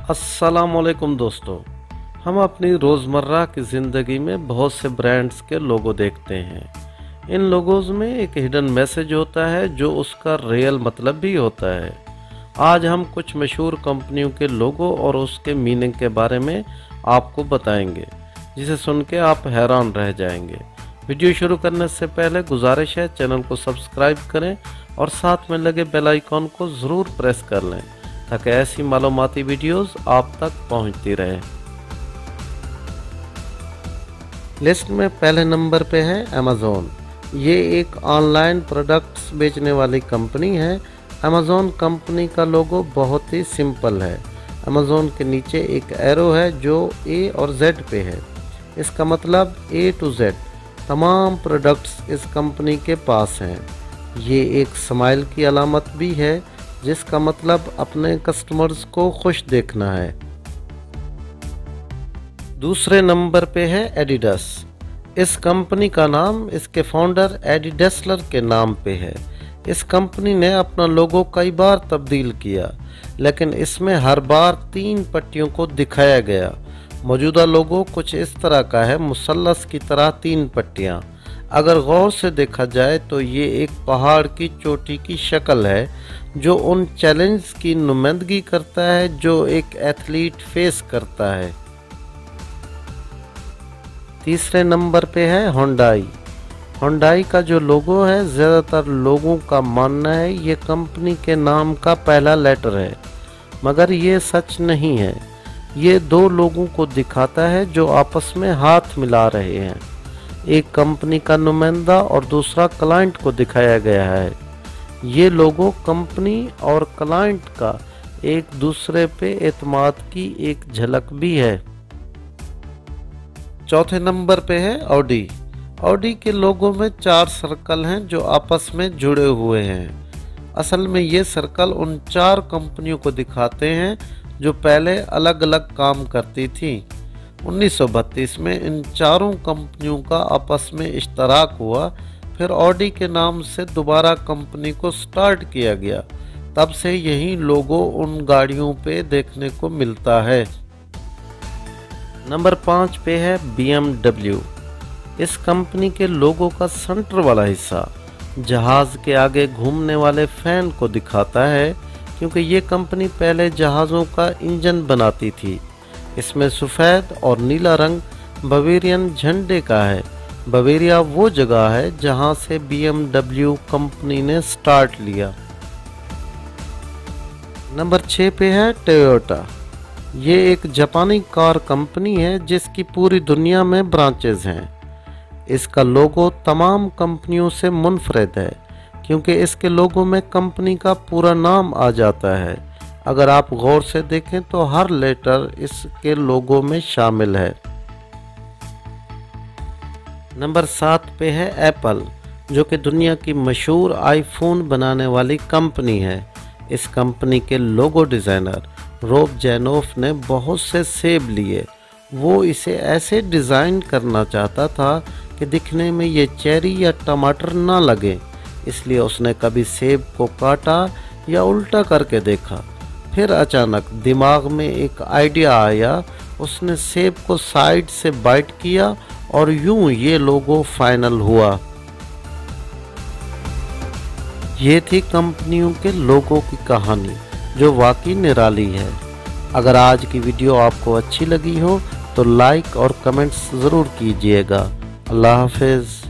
अस्सलामुअलैकुम दोस्तों, हम अपनी रोज़मर्रा की ज़िंदगी में बहुत से ब्रांड्स के लोगो देखते हैं। इन लोगोज़ में एक हिडन मैसेज होता है जो उसका रियल मतलब भी होता है। आज हम कुछ मशहूर कंपनियों के लोगो और उसके मीनिंग के बारे में आपको बताएंगे, जिसे सुन के आप हैरान रह जाएंगे। वीडियो शुरू करने से पहले गुजारिश है, चैनल को सब्सक्राइब करें और साथ में लगे बेल आइकॉन को ज़रूर प्रेस कर लें ताकि ऐसी मालूमाती वीडियोस आप तक पहुंचती रहे। लिस्ट में पहले नंबर पे है अमेज़ॉन। ये एक ऑनलाइन प्रोडक्ट्स बेचने वाली कंपनी है। अमेज़ॉन कंपनी का लोगो बहुत ही सिंपल है। अमेज़ॉन के नीचे एक एरो है जो ए और जेड पे है। इसका मतलब ए टू जेड तमाम प्रोडक्ट्स इस कंपनी के पास हैं। ये एक स्माइल की अलामत भी है, जिसका मतलब अपने कस्टमर्स को खुश देखना है। दूसरे नंबर पे है एडिडास। इस कंपनी का नाम इसके फाउंडर एडी डेसलर के नाम पे है। इस कंपनी ने अपना लोगो कई बार तब्दील किया, लेकिन इसमें हर बार 3 पट्टियों को दिखाया गया। मौजूदा लोगो कुछ इस तरह का है, मुसल्लस की तरह 3 पट्टियाँ। अगर गौर से देखा जाए तो ये एक पहाड़ की चोटी की शक्ल है जो उन चैलेंज की नुमाइंदगी करता है जो एक एथलीट फेस करता है। तीसरे नंबर पे है हुंडई। हुंडई का जो लोगो है, ज़्यादातर लोगों का मानना है ये कंपनी के नाम का पहला लेटर है, मगर ये सच नहीं है। ये 2 लोगों को दिखाता है जो आपस में हाथ मिला रहे हैं। एक कंपनी का नुमाइंदा और दूसरा क्लाइंट को दिखाया गया है। ये लोगो कंपनी और क्लाइंट का एक दूसरे पे एतमाद की एक झलक भी है। चौथे नंबर पे है ऑडी। ऑडी के लोगो में 4 सर्कल हैं जो आपस में जुड़े हुए हैं। असल में ये सर्कल उन 4 कंपनियों को दिखाते हैं जो पहले अलग अलग काम करती थी। 1932 में इन चारों कंपनियों का आपस में इश्तराक हुआ, फिर ऑडी के नाम से दोबारा कंपनी को स्टार्ट किया गया। तब से यही लोगो उन गाड़ियों पे देखने को मिलता है। नंबर 5 पे है BMW। इस कंपनी के लोगो का सेंटर वाला हिस्सा जहाज के आगे घूमने वाले फैन को दिखाता है, क्योंकि ये कंपनी पहले जहाज़ों का इंजन बनाती थी। इसमें सफ़ेद और नीला रंग बवेरियन झंडे का है। बवेरिया वो जगह है जहां से BMW कंपनी ने स्टार्ट लिया। नंबर 6 पे है टोयोटा। ये एक जापानी कार कंपनी है जिसकी पूरी दुनिया में ब्रांचेज हैं। इसका लोगो तमाम कंपनियों से मुनफरिद है, क्योंकि इसके लोगो में कंपनी का पूरा नाम आ जाता है। अगर आप गौर से देखें तो हर लेटर इसके लोगो में शामिल है। नंबर 7 पे है एप्पल, जो कि दुनिया की मशहूर आईफोन बनाने वाली कंपनी है। इस कंपनी के लोगो डिज़ाइनर रॉब जैनोफ ने बहुत से सेब लिए। वो इसे ऐसे डिज़ाइन करना चाहता था कि दिखने में ये चेरी या टमाटर ना लगे, इसलिए उसने कभी सेब को काटा या उल्टा करके देखा। फिर अचानक दिमाग में एक आइडिया आया। उसने सेब को साइड से बाइट किया और यूं ये लोगो फाइनल हुआ। ये थी कंपनियों के लोगो की कहानी, जो वाकई निराली है। अगर आज की वीडियो आपको अच्छी लगी हो तो लाइक और कमेंट्स ज़रूर कीजिएगा। अल्लाह हाफिज़।